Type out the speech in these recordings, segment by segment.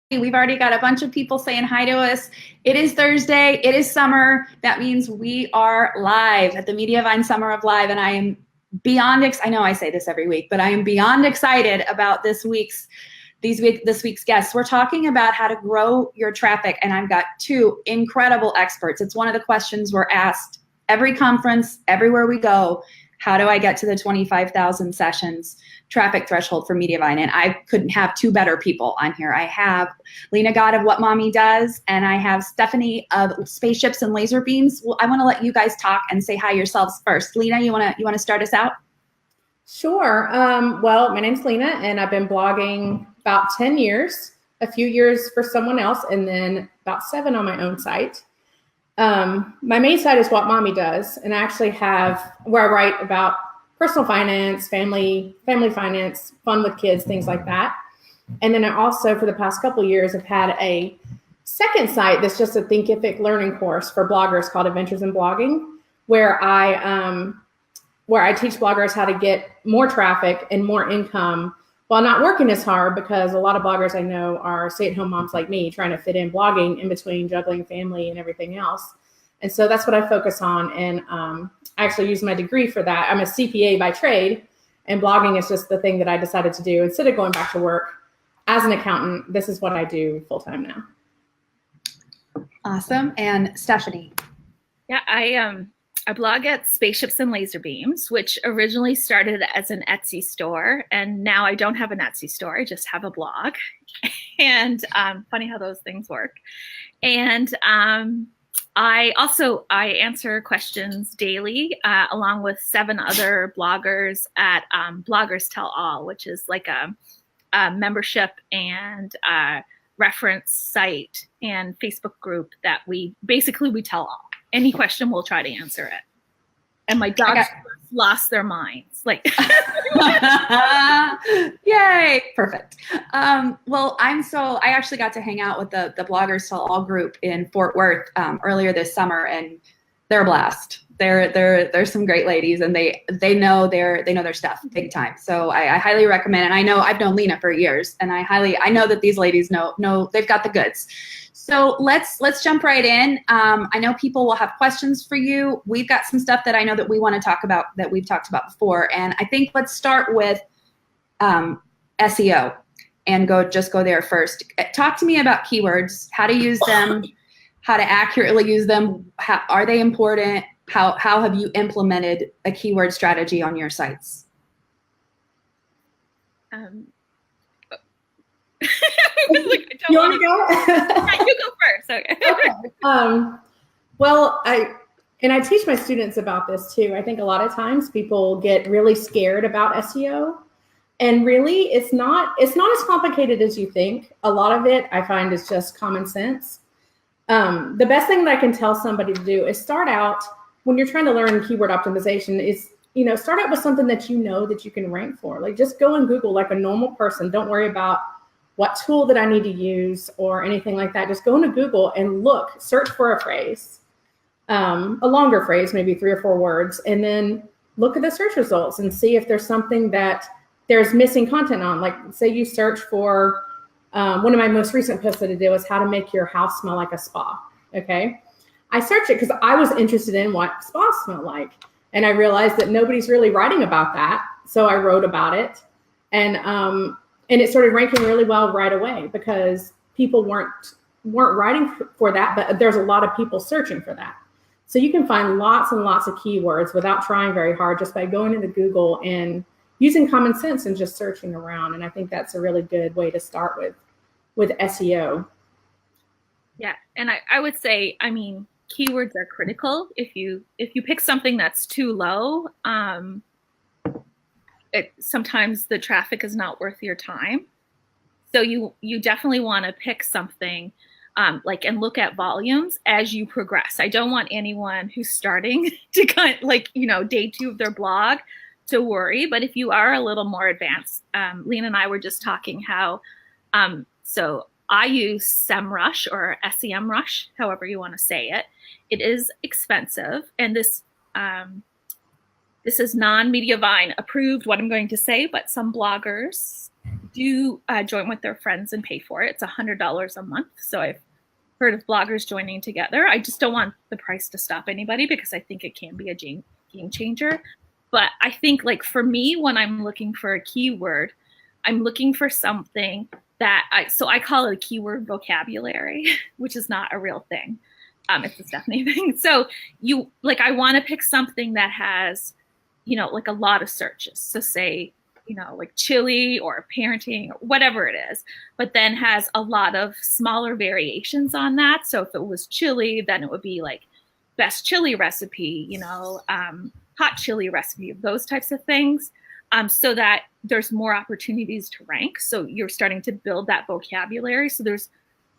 We've already got a bunch of people saying hi to us. It is Thursday. It is summer. That means we are live at the Mediavine Summer of Live, and I am beyond I know I say this every week, but I am beyond excited about this week's guests. We're talking about how to grow your traffic, and I've got two incredible experts. It's one of the questions we're asked every conference, everywhere we go. How do I get to the 25,000 sessions traffic threshold for Mediavine? And I couldn't have two better people on here. I have Lena Gott of What Mommy Does, and I have Stephanie of Spaceships and Laser Beams. Well, I want to let you guys talk and say hi yourselves first. Lena, you want to start us out? Sure. Well, my name's Lena, and I've been blogging about 10 years, a few years for someone else, and then about 7 on my own site. My main site is What Mommy Does, and I actually have where I write about personal finance, family finance, fun with kids, things like that. And then I also, for the past couple of years, have had a second site that's just a Thinkific learning course for bloggers called Adventures in Blogging, where I teach bloggers how to get more traffic and more income while not working as hard, because a lot of bloggers I know are stay-at-home moms like me trying to fit in blogging in between juggling family and everything else. And so that's what I focus on. And I actually use my degree for that. I'm a CPA by trade, and blogging is just the thing that I decided to do. Instead of going back to work as an accountant, this is what I do full-time now. Awesome. And Stephanie? Yeah, I blog at Spaceships and Laser Beams, which originally started as an Etsy store, and now I don't have an Etsy store. I just have a blog. And funny how those things work. And I answer questions daily, along with 7 other bloggers at Bloggers Tell All, which is like a membership and reference site and Facebook group that we tell all. Any question, we'll try to answer it. And my dogs lost their minds. Like, yay, perfect. Well, I actually got to hang out with the Bloggers Tell All group in Fort Worth earlier this summer, and they're a blast. They're some great ladies, and they know their stuff big time. So I highly recommend. And I know I've known Lena for years, and I know that these ladies know they've got the goods. So let's jump right in. I know people will have questions for you. We've got some stuff that I know that we want to talk about that we've talked about before, and I think let's start with SEO and go there first. Talk to me about keywords, how to use them, how to accurately use them. How, are they important? How have you implemented a keyword strategy on your sites? You want to go? Yeah, you go first. Okay. Well, I teach my students about this too. I think a lot of times people get really scared about SEO, and really it's not as complicated as you think. A lot of it I find is just common sense. The best thing that I can tell somebody to do is start out when you're trying to learn keyword optimization is, start out with something that that you can rank for. Like, just go and Google like a normal person. Don't worry about what tool that I need to use or anything like that. Just go into Google and search for a phrase, a longer phrase, maybe 3 or 4 words, and then look at the search results and see if there's something that there's missing content on. Like, say you search for, one of my most recent posts that I did was how to make your house smell like a spa. Okay. I searched it because I was interested in what spas smell like. And I realized that nobody's really writing about that. So I wrote about it, and it started ranking really well right away because people weren't writing for that, but there's a lot of people searching for that. So you can find lots and lots of keywords without trying very hard, just by going into Google and using common sense and just searching around. And I think that's a really good way to start with SEO. Yeah, and I would say, keywords are critical. If you pick something that's too low, sometimes the traffic is not worth your time. So you definitely want to pick something and look at volumes as you progress. I don't want anyone who's starting to day 2 of their blog to worry. But if you are a little more advanced, Lena and I were just talking how, so I use SEMrush or SEMrush, however you want to say it. It is expensive, and this is non-Mediavine approved, what I'm going to say, but some bloggers do join with their friends and pay for it. It's $100 a month. So I've heard of bloggers joining together. I just don't want the price to stop anybody because I think it can be a game changer. But I think like for me, when I'm looking for a keyword, I'm looking for something that I call it a keyword vocabulary, which is not a real thing. It's a Stephanie thing. So I want to pick something that has, like a lot of searches. So say, like chili or parenting or whatever it is, but then has a lot of smaller variations on that. So if it was chili, then it would be like best chili recipe, hot chili recipe, those types of things. So that there's more opportunities to rank. So you're starting to build that vocabulary. So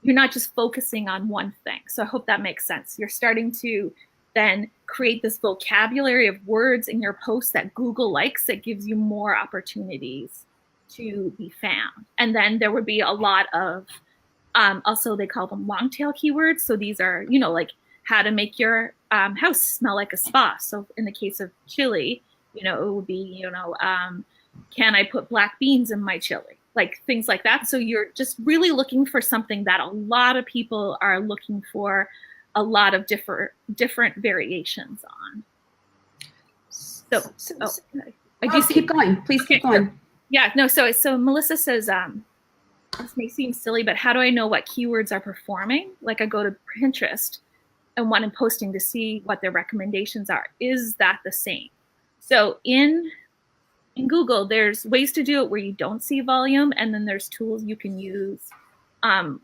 you're not just focusing on one thing. So I hope that makes sense. You're starting to then create this vocabulary of words in your posts that Google likes, that gives you more opportunities to be found. And then there would be a lot of, also they call them Longtail keywords. So these are, like how to make your house smell like a spa. So in the case of chili, it would be, can I put black beans in my chili? Like things like that. So you're just really looking for something that a lot of people are looking for a lot of different variations on. So I do keep going. Please keep going. Yeah, no, so Melissa says, this may seem silly, but how do I know what keywords are performing? Like I go to Pinterest and what I'm posting to see what their recommendations are. Is that the same? So in Google, there's ways to do it where you don't see volume, and then there's tools you can use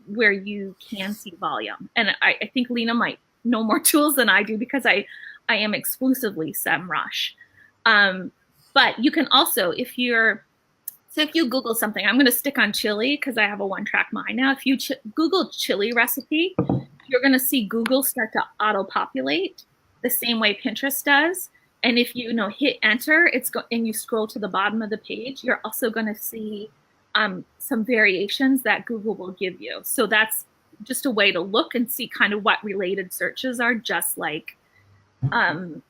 where you can see volume. And I think Lena might know more tools than I do because I am exclusively SEMrush. But you can also, if you Google something, I'm going to stick on chili because I have a one-track mind now. If you Google chili recipe, you're going to see Google start to auto-populate the same way Pinterest does. And if you hit enter, and you scroll to the bottom of the page, you're also going to see some variations that Google will give you. So that's just a way to look and see kind of what related searches are, just like Pinterest.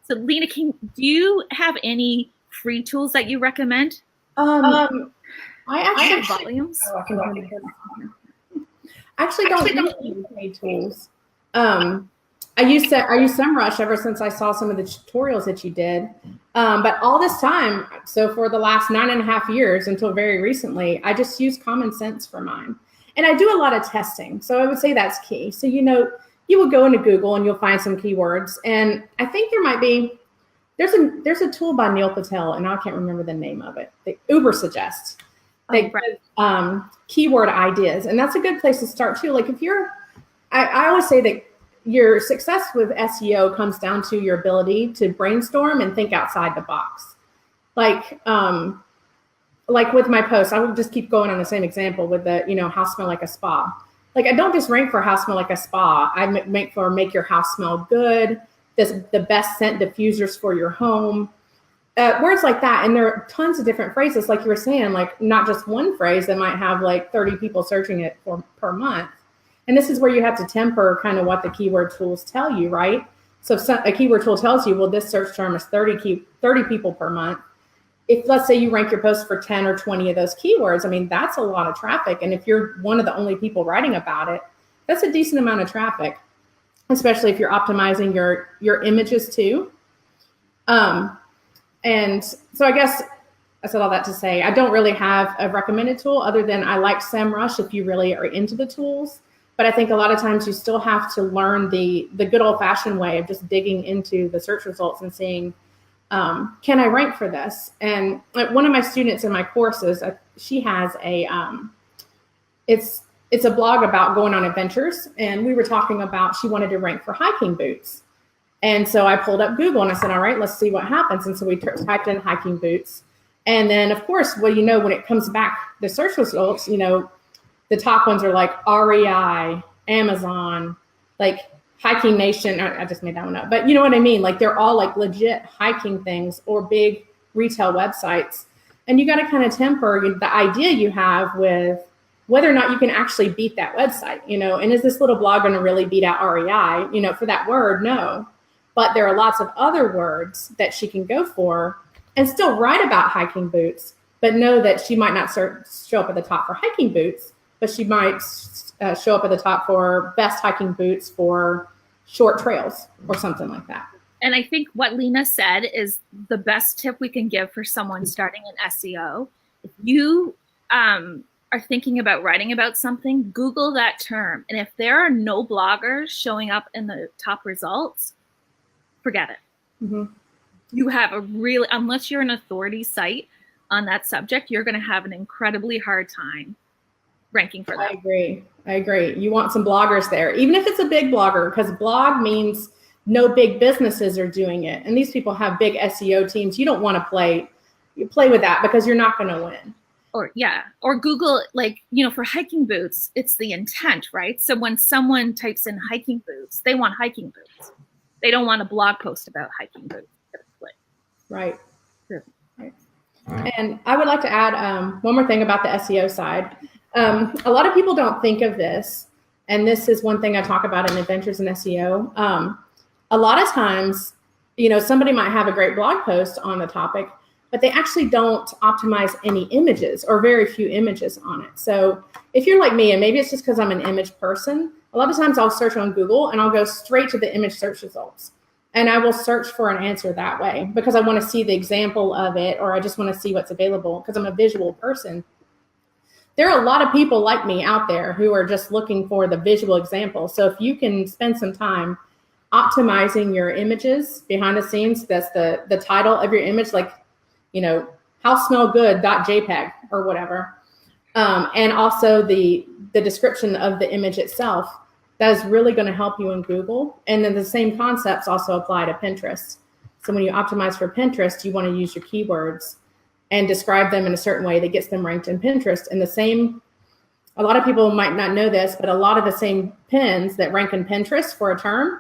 So Lena, do you have any free tools that you recommend? I actually volumes. Actually don't use paid tools. I use SEMrush ever since I saw some of the tutorials that you did. But all this time, so for the last 9.5 years until very recently, I just use Common Sense for mine. And I do a lot of testing. So I would say that's key. So, you will go into Google and you'll find some keywords. And I think there's a tool by Neil Patel, and I can't remember the name of it. The Uber Suggest. They give keyword ideas. And that's a good place to start too. Like I always say that your success with SEO comes down to your ability to brainstorm and think outside the box. Like with my posts, I will just keep going on the same example with the, house smell like a spa. Like I don't just rank for house smell like a spa. I make your house smell good. The best scent diffusers for your home. Words like that. And there are tons of different phrases, like you were saying, like not just one phrase that might have like 30 people searching it per month. And this is where you have to temper kind of what the keyword tools tell you, right? So if a keyword tool tells you, well, this search term is 30 people per month. If let's say you rank your post for 10 or 20 of those keywords, I mean, that's a lot of traffic. And if you're one of the only people writing about it, that's a decent amount of traffic, especially if you're optimizing your images too. And so I guess I said all that to say, I don't really have a recommended tool other than I like SEMrush if you really are into the tools. But I think a lot of times you still have to learn the good old-fashioned way of just digging into the search results and seeing, can I rank for this? And one of my students in my courses, she has it's a blog about going on adventures. And we were talking about she wanted to rank for hiking boots. And so I pulled up Google and I said, all right, let's see what happens. And so we typed in hiking boots. And then, of course, when it comes back, the search results, the top ones are like REI, Amazon, like Hiking Nation. I just made that one up, but you know what I mean? Like they're all like legit hiking things or big retail websites. And you got to kind of temper the idea you have with whether or not you can actually beat that website, and is this little blog going to really beat out REI, for that word? No, but there are lots of other words that she can go for and still write about hiking boots, but know that she might not show up at the top for hiking boots, but she might show up at the top for best hiking boots for short trails or something like that. And I think what Lena said is the best tip we can give for someone starting in SEO. If you are thinking about writing about something, Google that term. And if there are no bloggers showing up in the top results, forget it. Mm-hmm. You have a really, unless you're an authority site on that subject, you're going to have an incredibly hard time ranking for that. I agree. You want some bloggers there, even if it's a big blogger, because blog means no big businesses are doing it. And these people have big SEO teams. You don't want to play with that because you're not going to win. Or Google, like, for hiking boots, it's the intent, right? So when someone types in hiking boots, they want hiking boots. They don't want a blog post about hiking boots. Right. Sure. Right. And I would like to add one more thing about the SEO side. A lot of people don't think of this, and this is one thing I talk about in Adventures in SEO. A lot of times, somebody might have a great blog post on the topic, but they actually don't optimize any images or very few images on it. So if you're like me, and maybe it's just because I'm an image person, a lot of times I'll search on Google and I'll go straight to the image search results. And I will search for an answer that way because I want to see the example of it, or I just want to see what's available because I'm a visual person. There are a lot of people like me out there who are just looking for the visual example. So if you can spend some time optimizing your images behind the scenes, that's the title of your image, like, howsmellgood.jpg or whatever. And also the description of the image itself, that is really going to help you in Google. And then the same concepts also apply to Pinterest. So when you optimize for Pinterest, you want to use your keywords and describe them in a certain way that gets them ranked in Pinterest. And a lot of people might not know this, but a lot of the same pins that rank in Pinterest for a term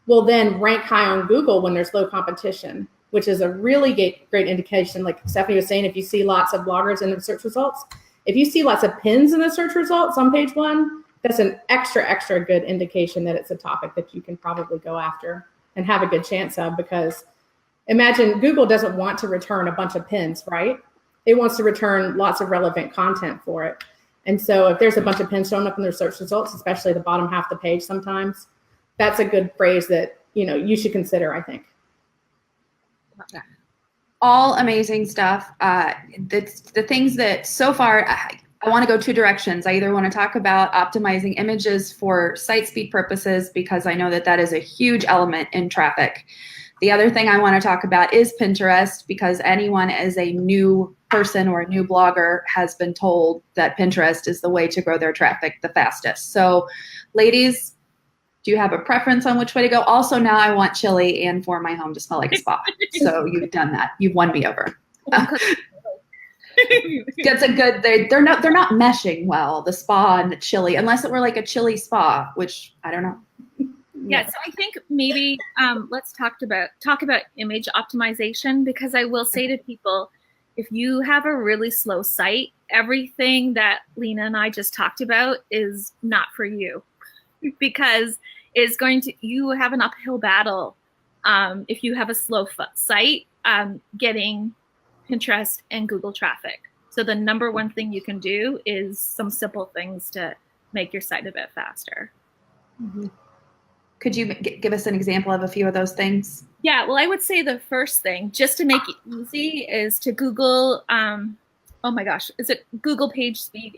will then rank high on Google when there's low competition, which is a really great indication. Like Stephanie was saying, if you see lots of bloggers in the search results, if you see lots of pins in the search results on page 1, that's an extra good indication that it's a topic that you can probably go after and have a good chance of, because imagine Google doesn't want to return a bunch of pins, right? It wants to return lots of relevant content for it. And so if there's a bunch of pins showing up in their search results, especially the bottom half of the page sometimes, that's a good phrase that, you should consider, I think. All amazing stuff. The things that so far, I want to go two directions. I either want to talk about optimizing images for site speed purposes, because I know that is a huge element in traffic. The other thing I want to talk about is Pinterest, because anyone as a new person or a new blogger has been told that Pinterest is the way to grow their traffic the fastest. So ladies, do you have a preference on which way to go? Also, now I want chili and for my home to smell like a spa. So you've done that. You've won me over. That's a good. They're not meshing well, the spa and the chili, unless it were like a chili spa, which I don't know. Yeah, so I think maybe let's talk about image optimization, because I will say to people, if you have a really slow site, everything that Lena and I just talked about is not for you, because you have an uphill battle if you have a slow site getting Pinterest and Google traffic. So the number one thing you can do is some simple things to make your site a bit faster. Mm-hmm. Could you give us an example of a few of those things? Yeah, well, I would say the first thing, just to make it easy, is to Google, oh my gosh, is it Google Pagespeed?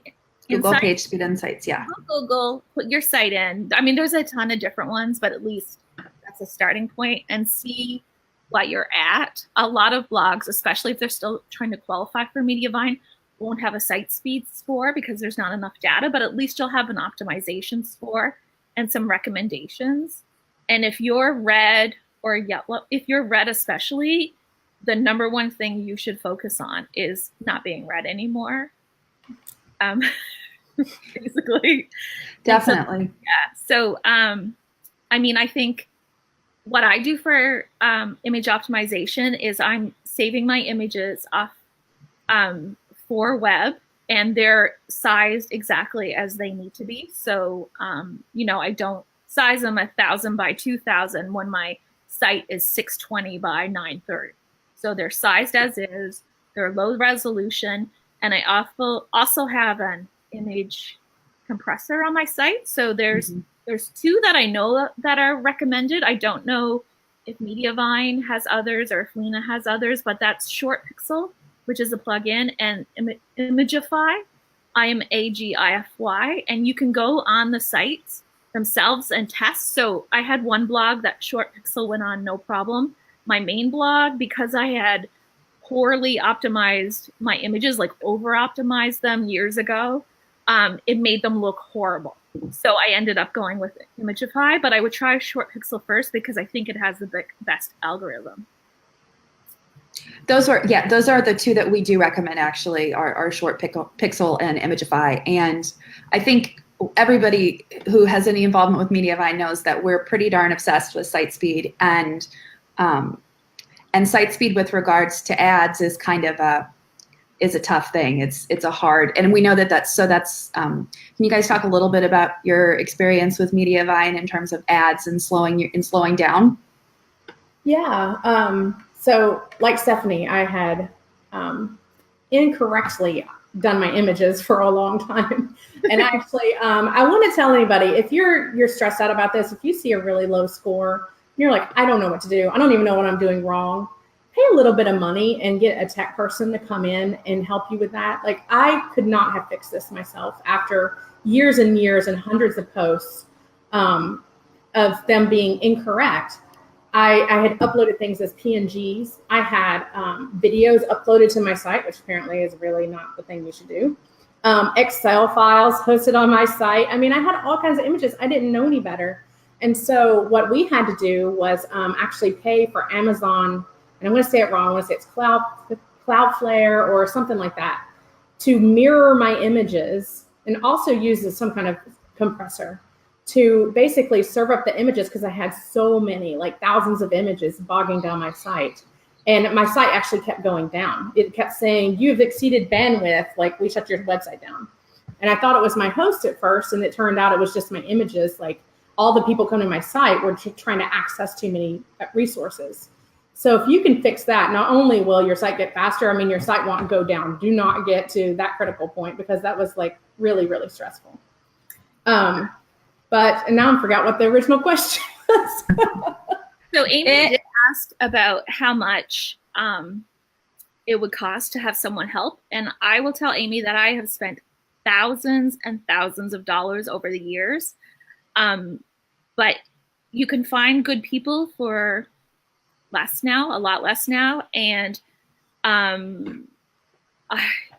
Google Pagespeed Insights, yeah. Google, put your site in. I mean, there's a ton of different ones, but at least that's a starting point, and see what you're at. A lot of blogs, especially if they're still trying to qualify for Mediavine, won't have a site speed score because there's not enough data, but at least you'll have an optimization score and some recommendations. And if you're red or yellow, if you're red especially, the number one thing you should focus on is not being red anymore. Basically. Definitely. So, I mean, I think what I do for image optimization is I'm saving my images off for web, and they're sized exactly as they need to be. So, I don't size them 1,000 by 2,000 when my site is 620 by 930. So they're sized as is. They're low resolution, and I also have an image compressor on my site. So there's two that I know that are recommended. I don't know if Mediavine has others or if Lena has others, but that's Short Pixel, which is a plugin, and Imagify, Imagify, and you can go on the sites themselves and test. So I had one blog that Short Pixel went on no problem. My main blog, because I had poorly optimized my images, like over optimized them years ago, it made them look horrible. So I ended up going with Imagify, but I would try Short Pixel first because I think it has the best algorithm. Those are the two that we do recommend, actually, are Short Pixel and Imagify. And I think everybody who has any involvement with Mediavine knows that we're pretty darn obsessed with site speed, and site speed with regards to ads is kind of a tough thing. It's a hard, and we know that's can you guys talk a little bit about your experience with Mediavine in terms of ads and slowing down? Yeah. So like Stephanie, I had incorrectly done my images for a long time. And actually, I want to tell anybody, if you're stressed out about this, if you see a really low score, you're like, I don't know what to do. I don't even know what I'm doing wrong. Pay a little bit of money and get a tech person to come in and help you with that. Like, I could not have fixed this myself after years and years and hundreds of posts of them being incorrect. I had uploaded things as PNGs. I had videos uploaded to my site, which apparently is really not the thing you should do. Excel files hosted on my site. I mean, I had all kinds of images. I didn't know any better. And so what we had to do was actually pay for Amazon, and I'm going to say it wrong. I want to say it's Cloudflare or something like that, to mirror my images and also use some kind of compressor to basically serve up the images, because I had so many, like thousands of images bogging down my site. And my site actually kept going down. It kept saying, you've exceeded bandwidth, like we shut your website down. And I thought it was my host at first, and it turned out it was just my images. Like, all the people coming to my site were trying to access too many resources. So if you can fix that, not only will your site get faster, I mean, your site won't go down. Do not get to that critical point, because that was like really, really stressful. And now I forgot what the original question was. So Amy did ask about how much it would cost to have someone help. And I will tell Amy that I have spent thousands and thousands of dollars over the years. But you can find good people for less now, a lot less now. And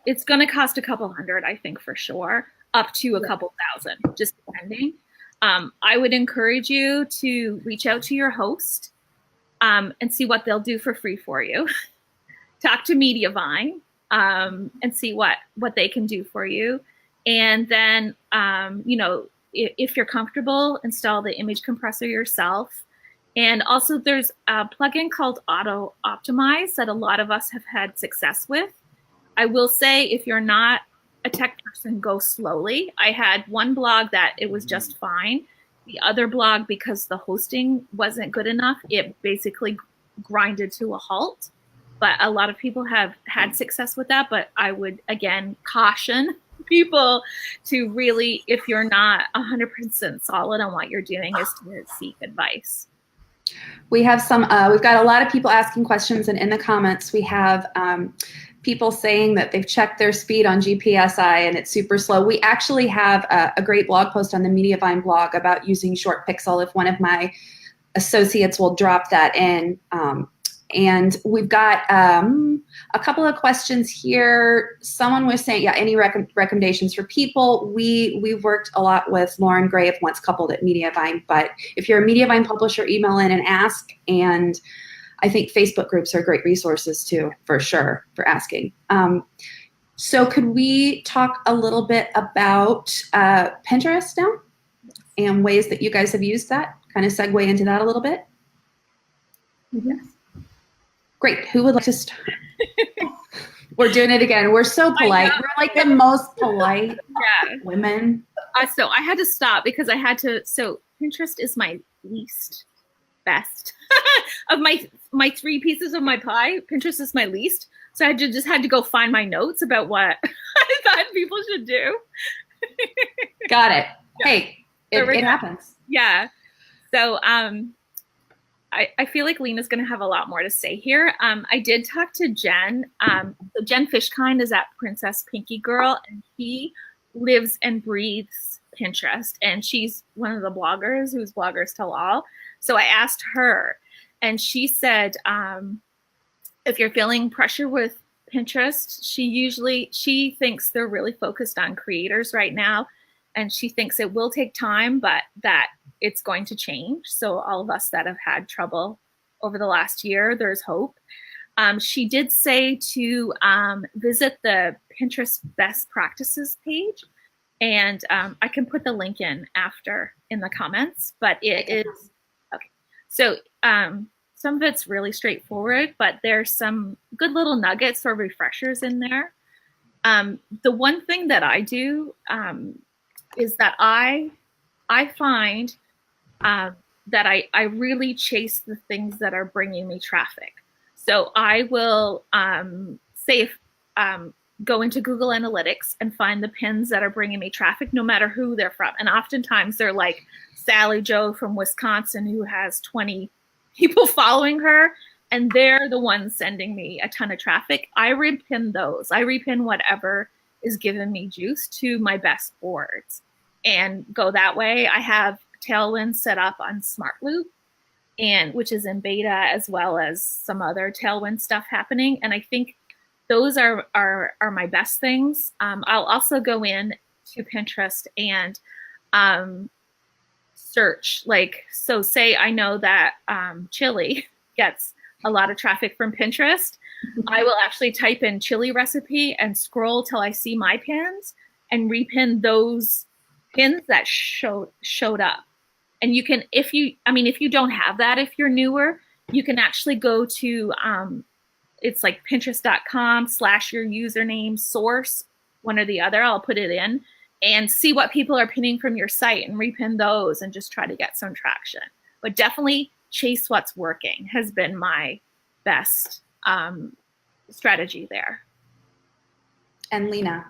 it's going to cost a couple hundred, I think, for sure, up to a couple thousand, just depending. I would encourage you to reach out to your host and see what they'll do for free for you. Talk to Mediavine and see what they can do for you. And then, if you're comfortable, install the image compressor yourself. And also there's a plugin called Auto Optimize that a lot of us have had success with. I will say, if you're not a tech person, go slowly. I had one blog that it was just fine. The other blog, because the hosting wasn't good enough, it basically grinded to a halt. But a lot of people have had success with that. But I would, again, caution people to really, if you're not 100% solid on what you're doing, is to seek advice. We have we've got a lot of people asking questions, and in the comments we have people saying that they've checked their speed on GPSI and it's super slow. We actually have a great blog post on the Mediavine blog about using Short Pixel, if one of my associates will drop that in. And we've got a couple of questions here. Someone was saying, any recommendations for people? We've worked a lot with Lauren Gray of Once Coupled at Mediavine, but if you're a Mediavine publisher, email in and ask. And I think Facebook groups are great resources too, for sure, for asking. So could we talk a little bit about Pinterest now and ways that you guys have used that? Kind of segue into that a little bit? Yes. Great. Who would like to start? We're doing it again. We're so polite. We're like the most polite women. So I had to stop because I had to. So Pinterest is my least best of my my 3 pieces of my pie, Pinterest is my least. So I just had to go find my notes about what I thought people should do. Got it. Yeah. Hey, it happens. Yeah. So I feel like Lena's going to have a lot more to say here. I did talk to Jen. So Jen Fishkind is at Princess Pinky Girl, and he lives and breathes Pinterest. And she's one of the bloggers who's Bloggers Tell All. So I asked her, and she said, if you're feeling pressure with Pinterest, she thinks they're really focused on creators right now. And she thinks it will take time, but that it's going to change. So all of us that have had trouble over the last year, there's hope. She did say to visit the Pinterest best practices page. And I can put the link in after in the comments, but it is, okay. So some of it's really straightforward, but there's some good little nuggets or refreshers in there. The one thing that I do is that I find that I really chase the things that are bringing me traffic. So I will say if go into Google Analytics and find the pins that are bringing me traffic, no matter who they're from. And oftentimes they're like Sally Joe from Wisconsin who has 20 people following her, and they're the ones sending me a ton of traffic. I repin those. I repin whatever is giving me juice to my best boards and go that way. I have Tailwind set up on Smart Loop, and which is in beta, as well as some other Tailwind stuff happening. And I think those are my best things. I'll also go in to Pinterest and search, like, so say I know that chili gets a lot of traffic from Pinterest. I will actually type in chili recipe and scroll till I see my pins and repin those pins that showed up. And you can, if you don't have that, if you're newer, you can actually go to, it's like pinterest.com/your username source, one or the other, I'll put it in, and see what people are pinning from your site and repin those and just try to get some traction. But definitely chase what's working has been my best strategy there. And Lena?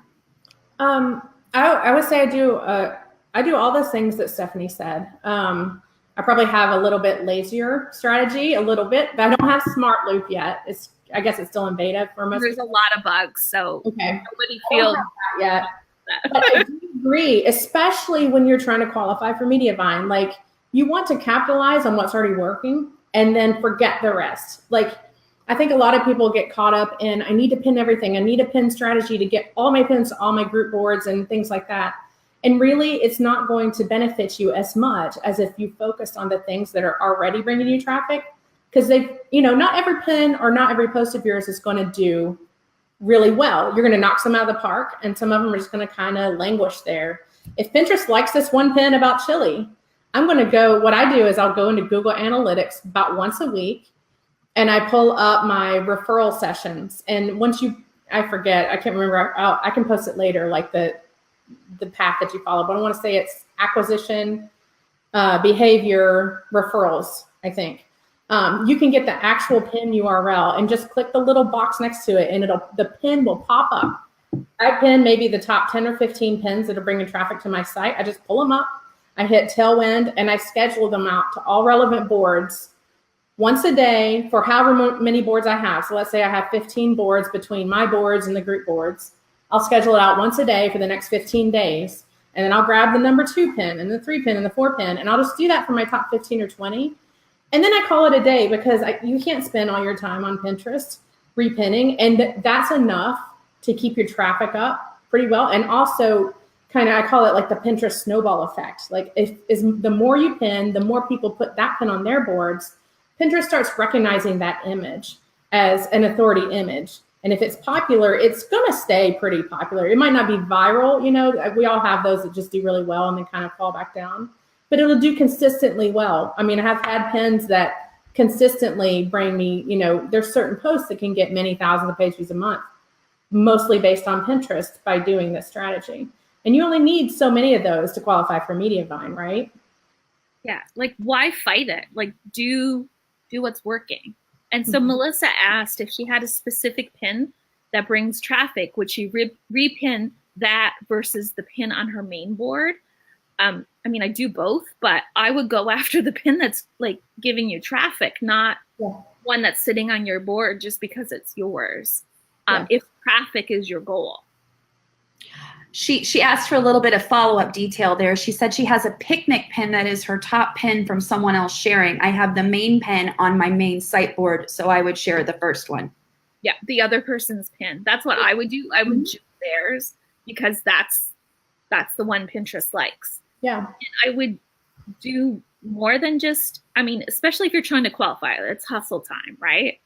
I would say I do all those things that Stephanie said. I probably have a little bit lazier strategy, a little bit, but I don't have Smart Loop yet. I guess it's still in beta for most. There's a lot of bugs, so okay. Nobody feels that yet. But I do agree, especially when you're trying to qualify for Mediavine. Like, you want to capitalize on what's already working and then forget the rest. Like, I think a lot of people get caught up in, I need to pin everything. I need a pin strategy to get all my pins to all my group boards and things like that. And really, it's not going to benefit you as much as if you focused on the things that are already bringing you traffic. Because not every pin or not every post of yours is going to do really well. You're going to knock some out of the park, and some of them are just going to kind of languish there. If Pinterest likes this one pin about chili, what I do is I'll go into Google Analytics about once a week, and I pull up my referral sessions. And I can't remember, I can post it later, like the path that you follow, but I want to say it's acquisition, behavior, referrals, I think. You can get the actual pin URL and just click the little box next to it, and the pin will pop up. I pin maybe the top 10 or 15 pins that are bringing traffic to my site. I just pull them up, I hit Tailwind, and I schedule them out to all relevant boards once a day for however many boards I have. So let's say I have 15 boards between my boards and the group boards. I'll schedule it out once a day for the next 15 days. And then I'll grab the number 2 pin and the 3 pin and the 4 pin. And I'll just do that for my top 15 or 20. And then I call it a day, because you can't spend all your time on Pinterest repinning. And that's enough to keep your traffic up pretty well. And also I call it like the Pinterest snowball effect. Like, the more you pin, the more people put that pin on their boards, Pinterest starts recognizing that image as an authority image. And if it's popular, it's going to stay pretty popular. It might not be viral. We all have those that just do really well and then kind of fall back down, but it'll do consistently well. I mean, I have had pins that consistently bring me, there's certain posts that can get many thousands of page views a month, mostly based on Pinterest by doing this strategy. And you only need so many of those to qualify for Mediavine, right? Yeah. Like, why fight it? Like, do what's working. And so Melissa asked if she had a specific pin that brings traffic, would she repin that versus the pin on her main board? I mean, I do both, but I would go after the pin that's like giving you traffic, not one that's sitting on your board just because it's yours. If traffic is your goal. She asked for a little bit of follow-up detail there. She said she has a picnic pin that is her top pin from someone else sharing. I have the main pin on my main site board, so I would share the first one. Yeah, the other person's pin. That's what I would do. I would choose theirs because that's the one Pinterest likes. Yeah. And I would do more than just, I mean, especially if you're trying to qualify, it's hustle time, right?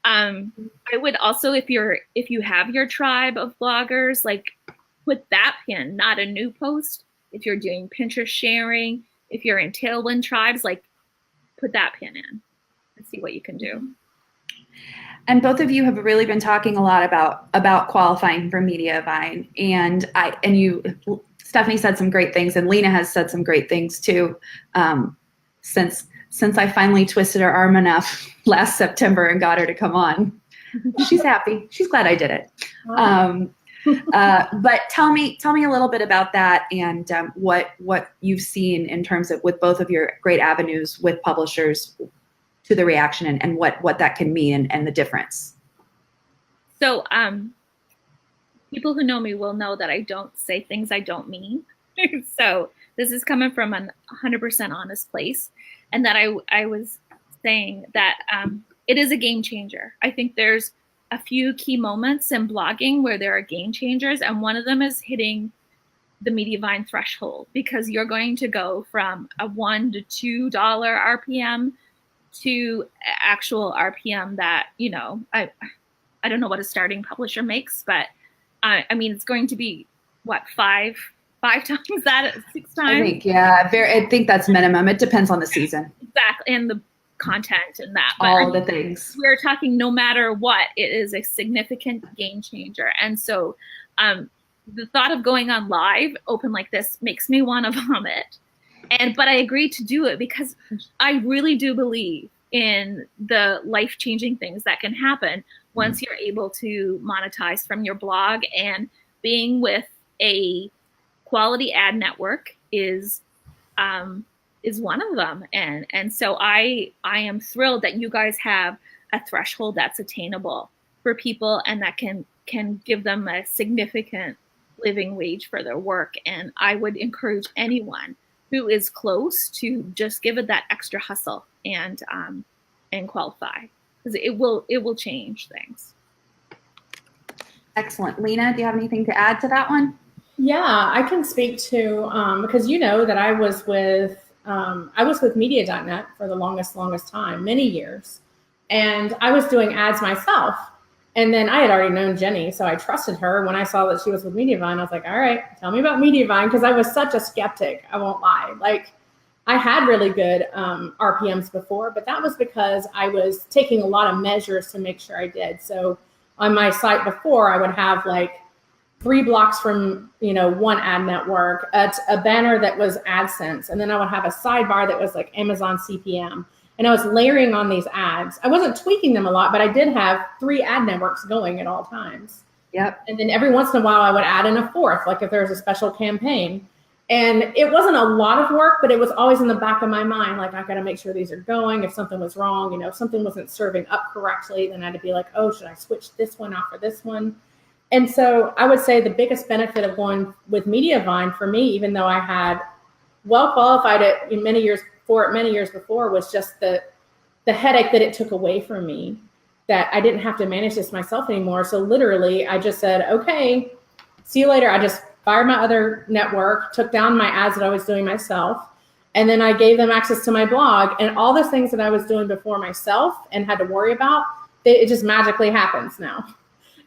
I would also, if you have your tribe of bloggers, like put that pin, not a new post. If you're doing Pinterest sharing, if you're in Tailwind tribes, like put that pin in and see what you can do. And both of you have really been talking a lot about qualifying for Mediavine, and Stephanie said some great things, and Lena has said some great things too. Since I finally twisted her arm enough last September and got her to come on, she's happy. She's glad I did it. But tell me a little bit about that and what you've seen in terms of with both of your great avenues with publishers to the reaction and what that can mean and the difference. So people who know me will know that I don't say things I don't mean. So this is coming from a 100% honest place, and that I was saying that it is a game changer. I think there's a few key moments in blogging where there are game changers, and one of them is hitting the Mediavine threshold, because you're going to go from a $1 to $2 RPM to actual RPM that, I don't know what a starting publisher makes, but I mean, it's going to be what, five times that, 6 times? I think that's minimum. It depends on the season. Exactly, and the content and that. But all the things. We're talking no matter what, it is a significant game changer. And so the thought of going on live open like this makes me want to vomit. But I agreed to do it because I really do believe in the life-changing things that can happen once you're able to monetize from your blog, and being with a quality ad network is one of them. And so I am thrilled that you guys have a threshold that's attainable for people and that can give them a significant living wage for their work. And I would encourage anyone who is close to just give it that extra hustle and qualify, because it will change things. Excellent. Lena, do you have anything to add to that one? Yeah, I can speak to, because you know that I was with Media.net for the longest time, many years. And I was doing ads myself. And then I had already known Jenny, so I trusted her. When I saw that she was with Mediavine, I was like, all right, tell me about Mediavine, because I was such a skeptic, I won't lie. Like, I had really good RPMs before, but that was because I was taking a lot of measures to make sure I did. So on my site before, I would have like 3 blocks from, one ad network, a banner that was AdSense, and then I would have a sidebar that was like Amazon CPM. And I was layering on these ads. I wasn't tweaking them a lot, but I did have 3 ad networks going at all times. Yep. And then every once in a while I would add in a 4th, like if there was a special campaign. And it wasn't a lot of work, but it was always in the back of my mind, like, I got to make sure these are going. If something was wrong, if something wasn't serving up correctly, then I had to be like, oh, should I switch this one out for this one? And so I would say the biggest benefit of going with Mediavine for me, even though I had well qualified it many years before, was just the headache that it took away from me, that I didn't have to manage this myself anymore. So literally I just said, okay, see you later. I just fired my other network, took down my ads that I was doing myself, and then I gave them access to my blog, and all those things that I was doing before myself and had to worry about, it just magically happens now.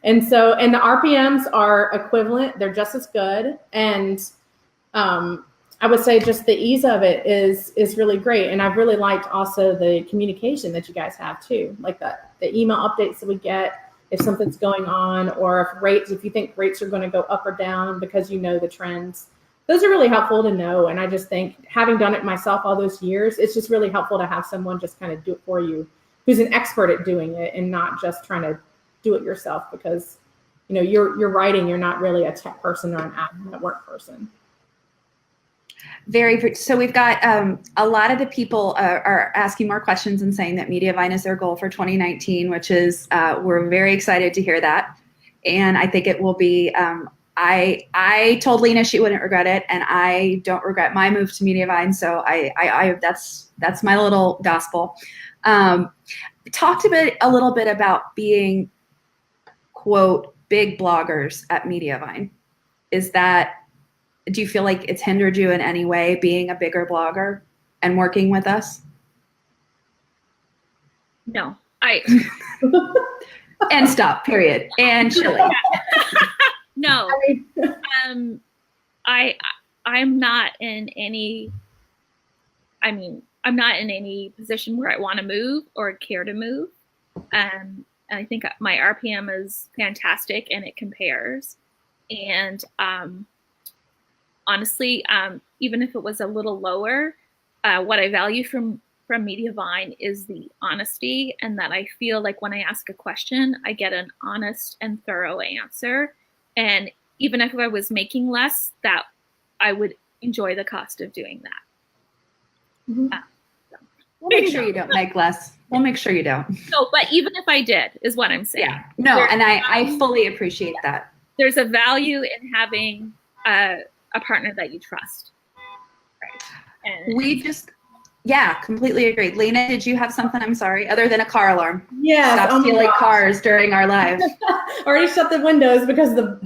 And so, and the RPMs are equivalent. They're just as good. And I would say just the ease of it is really great. And I've really liked also the communication that you guys have too, like the email updates that we get if something's going on, or if you think rates are going to go up or down because the trends. Those are really helpful to know. And I just think, having done it myself all those years, it's just really helpful to have someone just kind of do it for you who's an expert at doing it and not just trying to do it yourself because, you know, you're writing, you're not really a tech person or an ad network person. So we've got a lot of the people are asking more questions and saying that Mediavine is their goal for 2019, which is we're very excited to hear that. And I think it will be, I told Lena she wouldn't regret it, and I don't regret my move to Mediavine. So I that's my little gospel. Talked a little bit about being, quote, big bloggers at Mediavine. Do you feel like it's hindered you in any way being a bigger blogger and working with us? No, and stop, period. And chili. No, I'm not in any, I'm not in any position where I want to move or care to move. And I think my RPM is fantastic and it compares. And honestly, even if it was a little lower, what I value from Mediavine is the honesty, and that I feel like when I ask a question, I get an honest and thorough answer. And even if I was making less, that I would enjoy the cost of doing that. Mm-hmm. We'll make sure you don't make less. We'll make sure you don't. No, but even if I did, is what I'm saying. Yeah. No, and I fully appreciate that. There's a value in having a partner that you trust. Right. And completely agree. Lena, did you have something? I'm sorry, other than a car alarm? Yeah. Stop stealing cars during our live. Already shut the windows because the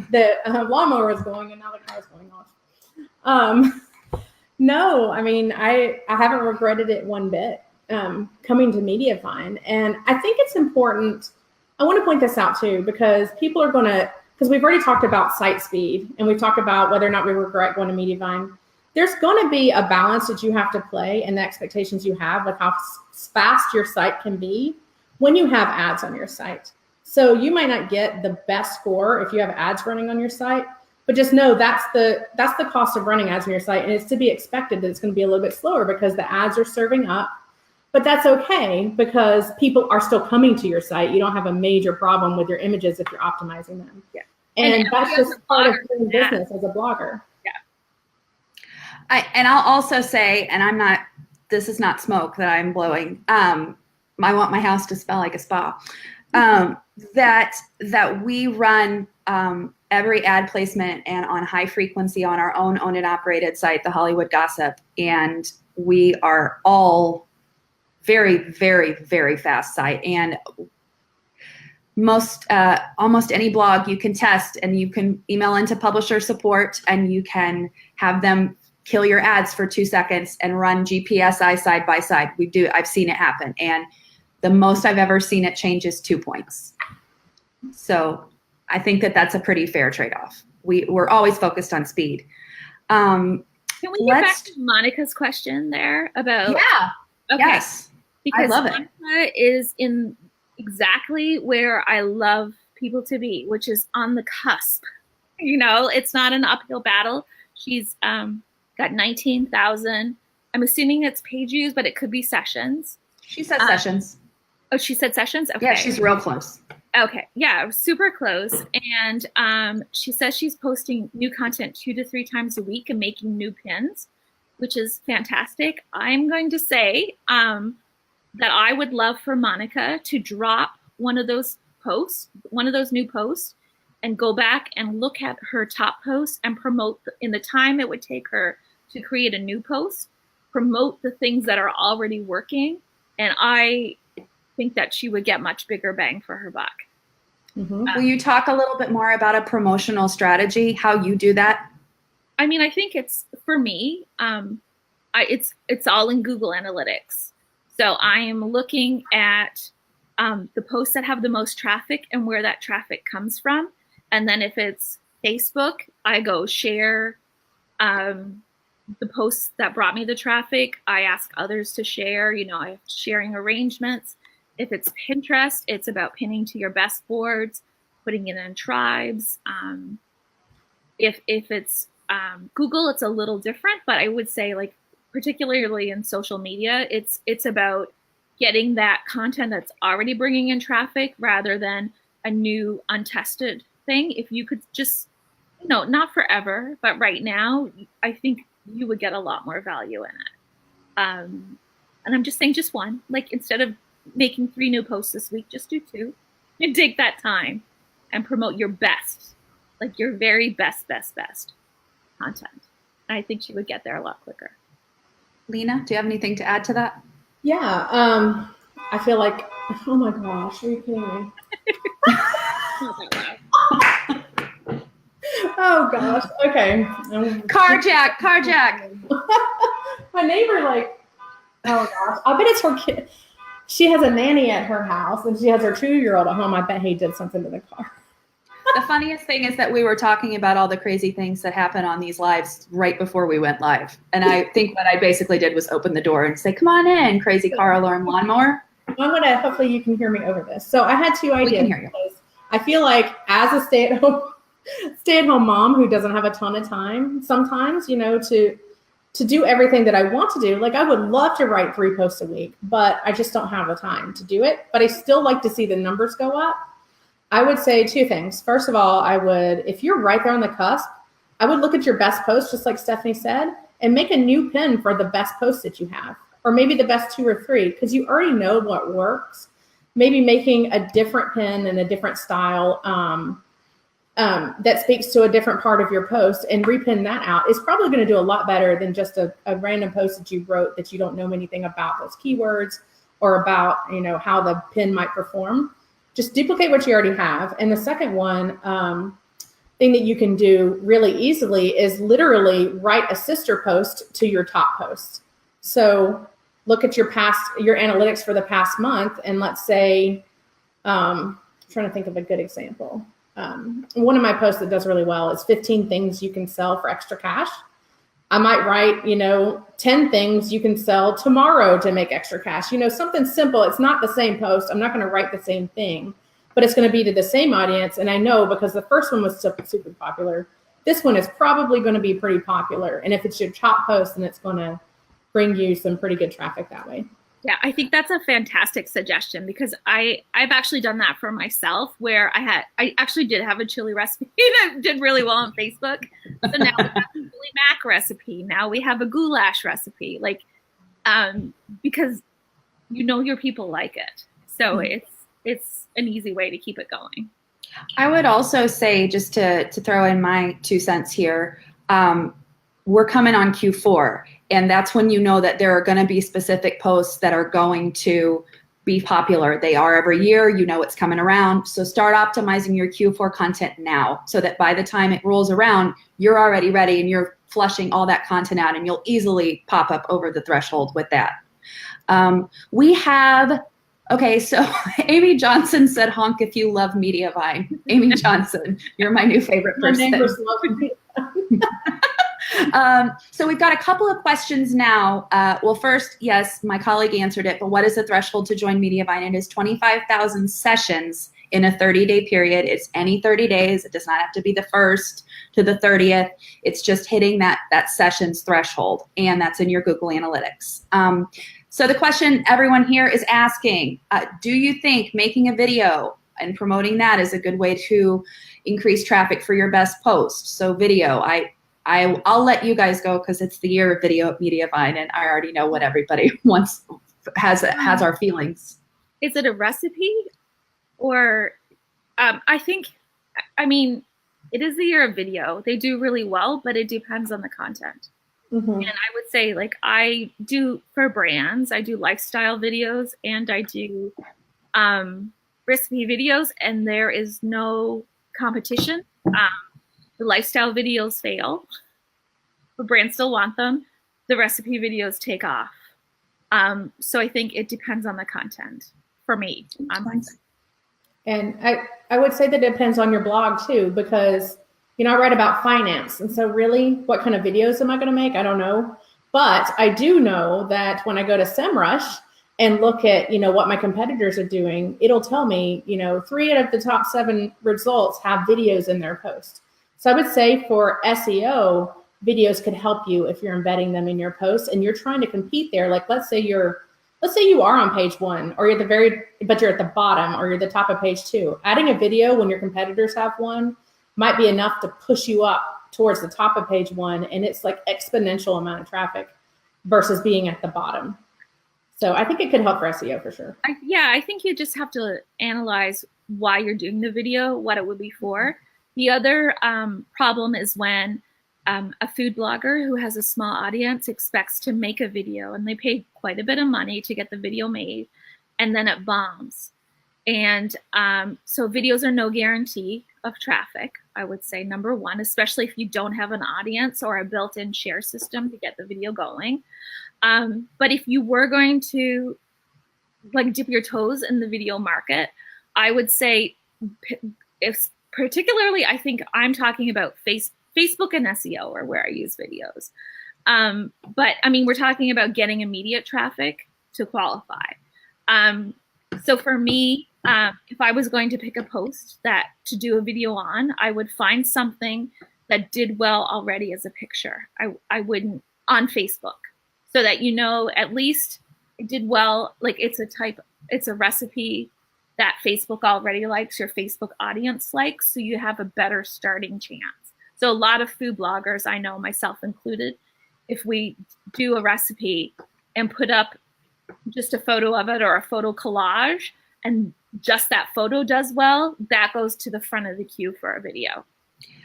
lawnmower was going and now the car's going off. No, I mean, I haven't regretted it one bit coming to Mediavine. And I think it's important. I want to point this out too, because people are because we've already talked about site speed and we've talked about whether or not we regret going to Mediavine. There's going to be a balance that you have to play and the expectations you have with how fast your site can be when you have ads on your site. So you might not get the best score if you have ads running on your site, but just know that's the cost of running ads on your site. And it's to be expected that it's going to be a little bit slower because the ads are serving up, but that's okay because people are still coming to your site. You don't have a major problem with your images if you're optimizing them. Yeah. And that's just part of doing business as a blogger. I'll also say, and this is not smoke that I'm blowing. I want my house to smell like a spa. That we run every ad placement and on high frequency on our own owned and operated site, The Hollywood Gossip. And we are all very, very, very fast site. And almost any blog you can test, and you can email into publisher support and you can have them kill your ads for 2 seconds and run GPSI side by side. I've seen it happen. And the most I've ever seen it change is 2 points. So I think that's a pretty fair trade-off. We're always focused on speed. Can we get back to Monica's question there about? Yeah. Okay. Yes. Because I love Monica is in exactly where I love people to be, which is on the cusp. You know, it's not an uphill battle. She's got 19,000. I'm assuming it's page views, but it could be sessions. She said sessions. Oh, she said sessions? Okay. Yeah, she's real close. Okay. Yeah, super close. And she says she's posting new content 2 to 3 times a week and making new pins, which is fantastic. I'm going to say that I would love for Monica to drop one of those new posts, and go back and look at her top posts and promote in the time it would take her to create a new post, promote the things that are already working. And I think that she would get much bigger bang for her buck. Mm-hmm. Will you talk a little bit more about a promotional strategy, how you do that? I mean, I think it's, for me, it's all in Google Analytics. So I am looking at the posts that have the most traffic and where that traffic comes from. And then if it's Facebook, I go share the posts that brought me the traffic. I ask others to share, I have sharing arrangements. If it's Pinterest, it's about pinning to your best boards, putting it in tribes. If it's Google, it's a little different, but I would say, like, particularly in social media, it's about getting that content that's already bringing in traffic rather than a new untested thing. If you could just, not forever, but right now, I think you would get a lot more value in it. And I'm just saying just one, like instead of making 3 new posts this week, just do 2 and take that time and promote your best, like your very best content. I think she would get there a lot quicker. Lena, do you have anything to add to that? Yeah. I feel like, oh my gosh, are you kidding me? Oh gosh. Okay. Carjack. My neighbor, like, oh gosh. I bet it's her kid. She has a nanny at her house and she has her 2-year-old at home. I bet he did something to the car. The funniest thing is that we were talking about all the crazy things that happen on these lives right before we went live. And I think what I basically did was open the door and say, come on in, crazy car alarm lawnmower. Hopefully you can hear me over this. So I had 2 ideas. We can hear you. I feel like as a stay-at-home mom who doesn't have a ton of time sometimes, to do everything that I want to do. Like I would love to write 3 posts a week, but I just don't have the time to do it. But I still like to see the numbers go up. I would say 2 things. First of all, if you're right there on the cusp, I would look at your best post, just like Stephanie said, and make a new pin for the best post that you have, or maybe the best 2 or 3, because you already know what works. Maybe making a different pin and a different style that speaks to a different part of your post and repin that out is probably going to do a lot better than just a random post that you wrote that you don't know anything about those keywords or about, how the pin might perform. Just duplicate what you already have. And the second one, thing that you can do really easily is literally write a sister post to your top post. So look at your analytics for the past month. And let's say, I'm trying to think of a good example. One of my posts that does really well is 15 things you can sell for extra cash. I might write, 10 things you can sell tomorrow to make extra cash, something simple. It's not the same post. I'm not going to write the same thing, but it's going to be to the same audience. And I know because the first one was super popular, this one is probably going to be pretty popular. And if it's your top post, then it's going to bring you some pretty good traffic that way. Yeah, I think that's a fantastic suggestion because I've actually done that for myself where I actually did have a chili recipe that did really well on Facebook. So now we have a chili mac recipe. Now we have a goulash recipe, because your people like it. So it's an easy way to keep it going. I would also say, just to throw in my 2 cents here, we're coming on Q4. And that's when you know that there are going to be specific posts that are going to be popular. They are every year. It's coming around. So start optimizing your Q4 content now so that by the time it rolls around, you're already ready and you're flushing all that content out and you'll easily pop up over the threshold with that. So Amy Johnson said, honk if you love Mediavine. Amy Johnson, you're my new favorite person. My neighbors love Mediavine. So we've got a couple of questions now. Well, first, yes, my colleague answered it, but what is the threshold to join Mediavine? It is 25,000 sessions in a 30-day period. It's any 30 days. It does not have to be the 1st to the 30th. It's just hitting that sessions threshold, and that's in your Google Analytics. So the question everyone here is asking, do you think making a video and promoting that is a good way to increase traffic for your best post? So video, I'll let you guys go because it's the year of video at Mediavine, and I already know what everybody has our feelings. Is it a recipe, or it is the year of video. They do really well, but it depends on the content. Mm-hmm. And I would say, I do for brands, I do lifestyle videos and I do recipe videos, and there is no competition. The lifestyle videos fail, but brands still want them. The recipe videos take off. So I think it depends on the content for me. And I would say that it depends on your blog too, because, I write about finance. And so really, what kind of videos am I going to make? I don't know. But I do know that when I go to SEMrush and look at, what my competitors are doing, it'll tell me, 3 out of the top 7 results have videos in their post. So I would say for SEO, videos could help you if you're embedding them in your posts and you're trying to compete there. Like, let's say you're let's say you are on page 1, or you're but you're at the bottom, or you're the top of page 2. Adding a video when your competitors have one might be enough to push you up towards the top of page 1, and it's like exponential amount of traffic versus being at the bottom. So I think it could help for SEO for sure. I think you just have to analyze why you're doing the video, what it would be for. The other problem is when a food blogger who has a small audience expects to make a video, and they pay quite a bit of money to get the video made, and then it bombs. And so videos are no guarantee of traffic, I would say, number one, especially if you don't have an audience or a built-in share system to get the video going. But if you were going to like dip your toes in the video market, I would say, if particularly, I think I'm talking about Facebook and SEO are where I use videos. But I mean, we're talking about getting immediate traffic to qualify. So for me, if I was going to pick a post to do a video on, I would find something that did well already as a picture. I wouldn't on Facebook, so that at least it did well. Like it's a recipe that Facebook already likes, your Facebook audience likes, so you have a better starting chance. So a lot of food bloggers, I know myself included, if we do a recipe and put up just a photo of it or a photo collage, and just that photo does well, that goes to the front of the queue for a video.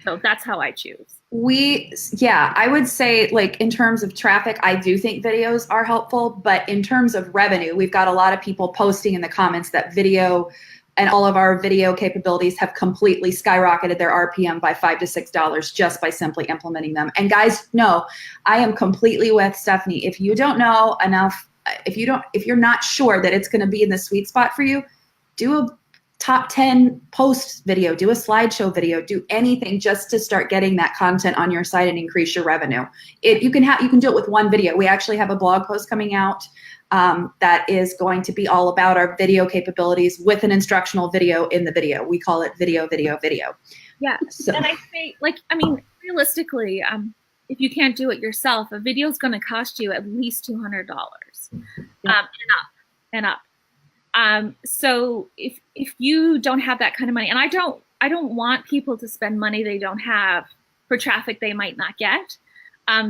So that's how I choose. I would say, like, in terms of traffic, I do think videos are helpful, but in terms of revenue, we've got a lot of people posting in the comments that video and all of our video capabilities have completely skyrocketed their RPM by $5 to $6 just by simply implementing them. And guys, no, I am completely with Stephanie. If you don't know enough, if you're not sure that it's going to be in the sweet spot for you, do a top 10 post video, do a slideshow video, do anything just to start getting that content on your site and increase your revenue. You can do it with one video. We actually have a blog post coming out that is going to be all about our video capabilities with an instructional video in the video. We call it video. Yeah, so. And I say, realistically, if you can't do it yourself, a video is going to cost you at least $200 and up. So if you don't have that kind of money, and I don't want people to spend money they don't have for traffic they might not get.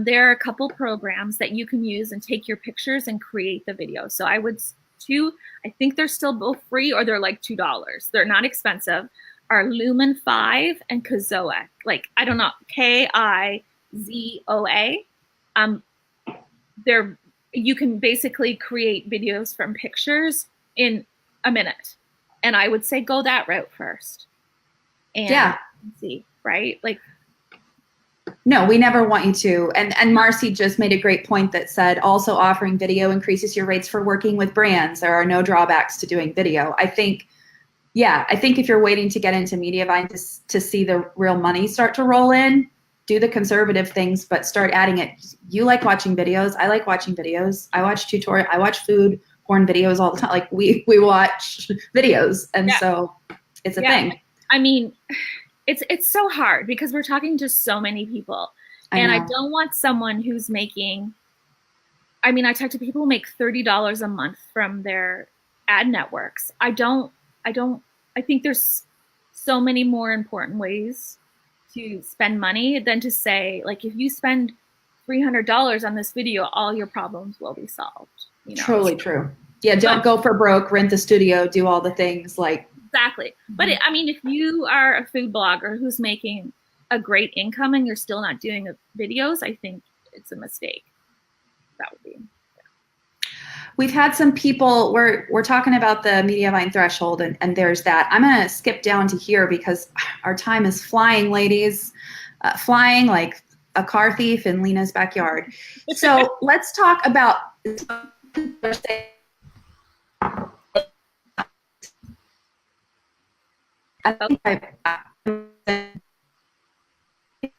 There are a couple programs that you can use and take your pictures and create the video. So I think they're still both free, or they're like $2. They're not expensive. Are Lumen 5 and Kizoa. Like, I don't know, Kizoa. You can basically create videos from pictures in a minute. And I would say go that route first. And see, right? Like, no, we never want you to. And Marcy just made a great point that said also offering video increases your rates for working with brands. There are no drawbacks to doing video. I think if you're waiting to get into Mediavine to see the real money start to roll in, do the conservative things, but start adding it. You like watching videos. I like watching videos. I watch tutorials. I watch food porn videos all the time. Like we watch videos. And so it's a thing. I mean, it's so hard because we're talking to so many people. And I don't want someone who's making, I talk to people who make $30 a month from their ad networks. I think there's so many more important ways to spend money than to say, like, if you spend $300 on this video, all your problems will be solved. Totally true. Yeah, don't go for broke, rent the studio, do all the things like. Exactly. But if you are a food blogger who's making a great income and you're still not doing videos, I think it's a mistake. That would be. We've had some people, we're talking about the Mediavine threshold, and there's that. I'm going to skip down to here because our time is flying, ladies. Flying like a car thief in Lena's backyard. So let's talk about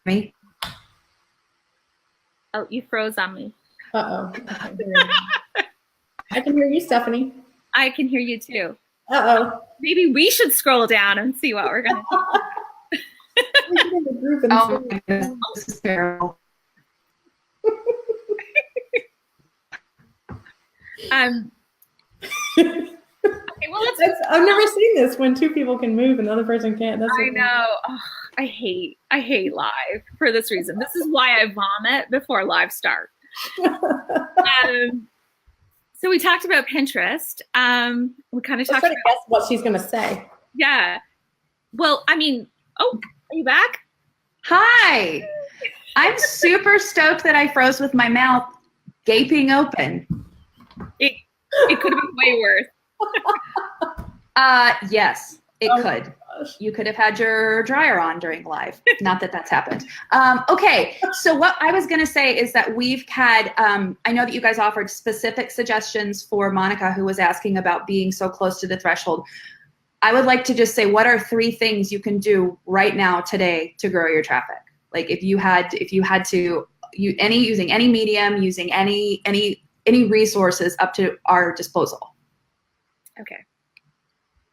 me. Oh, you froze on me. Uh-oh. I can hear you, Stephanie. I can hear you too. Uh-oh. Maybe we should scroll down and see what we're going to do. Oh my goodness, this is terrible. Okay, well, I've never seen this when two people can move and the other person can't. I know. Oh, I hate live for this reason. This is why I vomit before live start. So we talked about Pinterest. We kind of talked about guess what she's going to say. Yeah. Well, I mean, oh, are you back? Hi. I'm super stoked that I froze with my mouth gaping open. It could have been way worse. Yes, it could. You could have had your dryer on during live. Not that that's happened. Okay, so what I was going to say is that we've had, I know that you guys offered specific suggestions for Monica, who was asking about being so close to the threshold. I would like to just say, what are 3 things you can do right now today to grow your traffic? Like if you had to, using any medium, using any resources up to our disposal. Okay.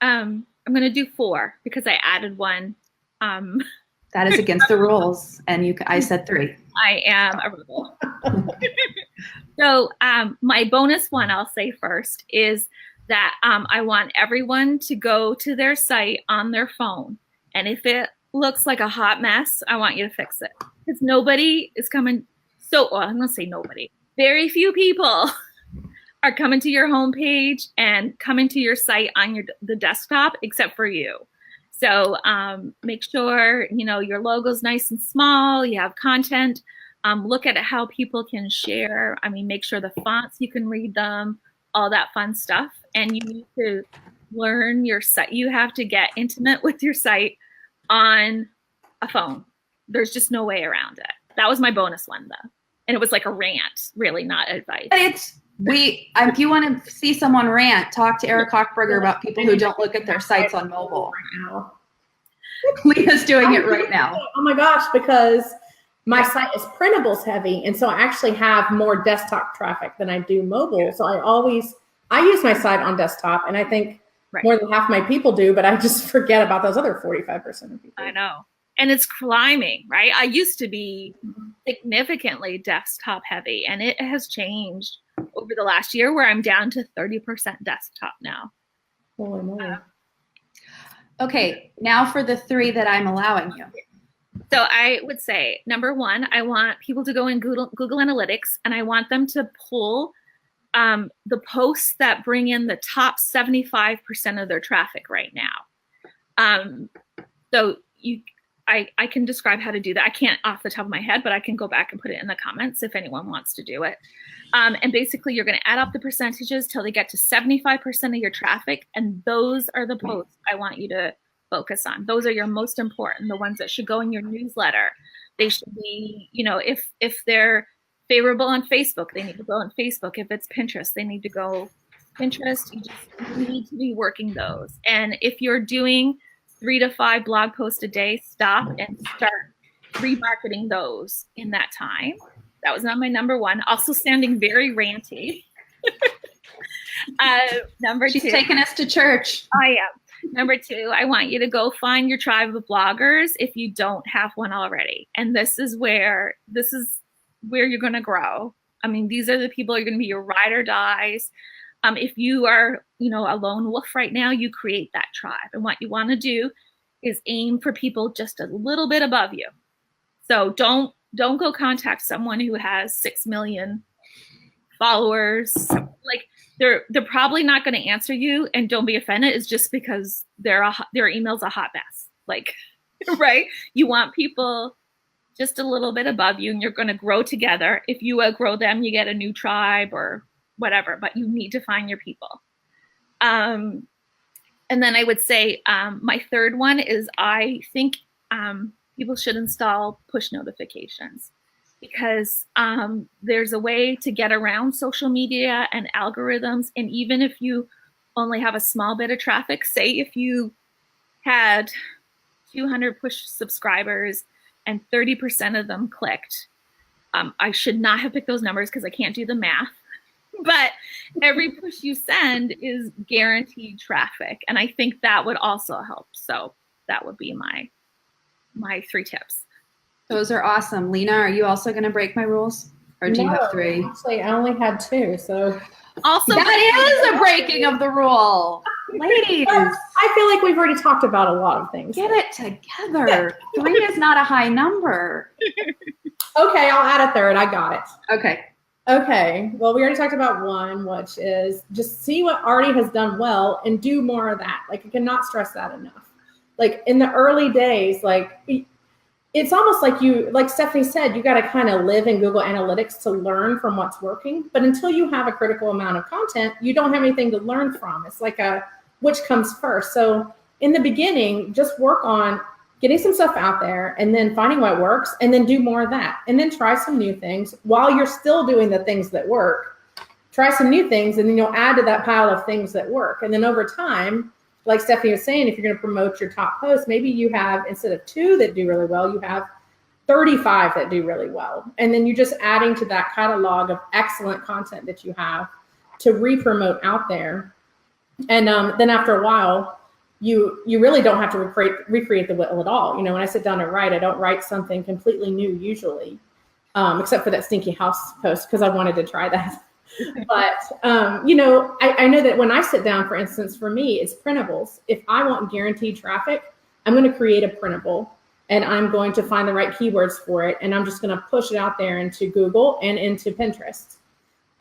I'm going to do 4 because I added 1. That is against the rules, and I said 3. I am a rebel. So my bonus one I'll say first is that I want everyone to go to their site on their phone, and if it looks like a hot mess, I want you to fix it, because nobody is coming. I'm going to say nobody. Very few people are coming to your homepage and coming to your site on the desktop, except for you. So make sure your logo's nice and small. You have content. Look at how people can share. I mean, make sure the fonts, you can read them, all that fun stuff. And you need to learn your site. You have to get intimate with your site on a phone. There's just no way around it. That was my bonus one, though. And it was like a rant, really, not advice. If you want to see someone rant, talk to Eric Hochberger about people who don't look at their sites on mobile. Leah's doing it right now. Oh my gosh, because my site is printables heavy, and so I actually have more desktop traffic than I do mobile. So I use my site on desktop, and I think more than half my people do, but I just forget about those other 45% of people. I know. And it's climbing, right? I used to be significantly desktop heavy, and it has changed over the last year where I'm down to 30% desktop now. Holy moly. Okay, now for the 3 that I'm allowing you. So I would say, number 1, I want people to go in Google Analytics, and I want them to pull the posts that bring in the top 75% of their traffic right now. So I can describe how to do that. I can't off the top of my head, but I can go back and put it in the comments if anyone wants to do it. And basically, you're going to add up the percentages till they get to 75% of your traffic, and those are the posts I want you to focus on. Those are your most important, the ones that should go in your newsletter. They should be, if they're favorable on Facebook, they need to go on Facebook. If it's Pinterest, they need to go Pinterest. You need to be working those. And if you're doing 3 to 5 blog posts a day, stop and start remarketing those in that time. That was not my number 1. Also sounding very ranty. Number 2. She's taking us to church. I am. Number 2, I want you to go find your tribe of bloggers if you don't have one already. And this is where you're going to grow. I mean, these are the people who are going to be your ride or dies. If you are, a lone wolf right now, you create that tribe. And what you want to do is aim for people just a little bit above you. So don't go contact someone who has 6 million followers. Like they're probably not going to answer you, and don't be offended. It's just because their email's a hot mess. Like, right? You want people just a little bit above you, and you're going to grow together. If you outgrow them, you get a new tribe or whatever, but you need to find your people. And then I would say my 3rd one is I think people should install push notifications, because there's a way to get around social media and algorithms. And even if you only have a small bit of traffic, say if you had 200 push subscribers and 30% of them clicked, I should not have picked those numbers because I can't do the math. But every push you send is guaranteed traffic. And I think that would also help. So that would be my 3 tips. Those are awesome. Lena, are you also going to break my rules? Or do you have 3? Actually, I only had 2. So Also, That is a breaking of the rule. Ladies, I feel like we've already talked about a lot of things. get it together. 3 is not a high number. Okay, I'll add a third. I got it. Okay. Okay, well, we already talked about 1, which is just see what already has done well and do more of that. Like, I cannot stress that enough. Like, in the early days, like, it's almost like like Stephanie said, you got to kind of live in Google Analytics to learn from what's working. But until you have a critical amount of content, you don't have anything to learn from. It's like which comes first. So in the beginning, just work on getting some stuff out there and then finding what works and then do more of that. And then try some new things while you're still doing the things that work. Try some new things and then you'll add to that pile of things that work. And then over time, like Stephanie was saying, if you're going to promote your top posts, maybe you have, instead of 2 that do really well, you have 35 that do really well. And then you're just adding to that catalog of excellent content that you have to re-promote out there. And then after a while, you really don't have to recreate the wheel at all. You know, when I sit down to write, I don't write something completely new usually, except for that stinky house post because I wanted to try that. But, you know, I know that when I sit down, for instance, for me, it's printables. If I want guaranteed traffic, I'm going to create a printable and I'm going to find the right keywords for it. And I'm just going to push it out there into Google and into Pinterest.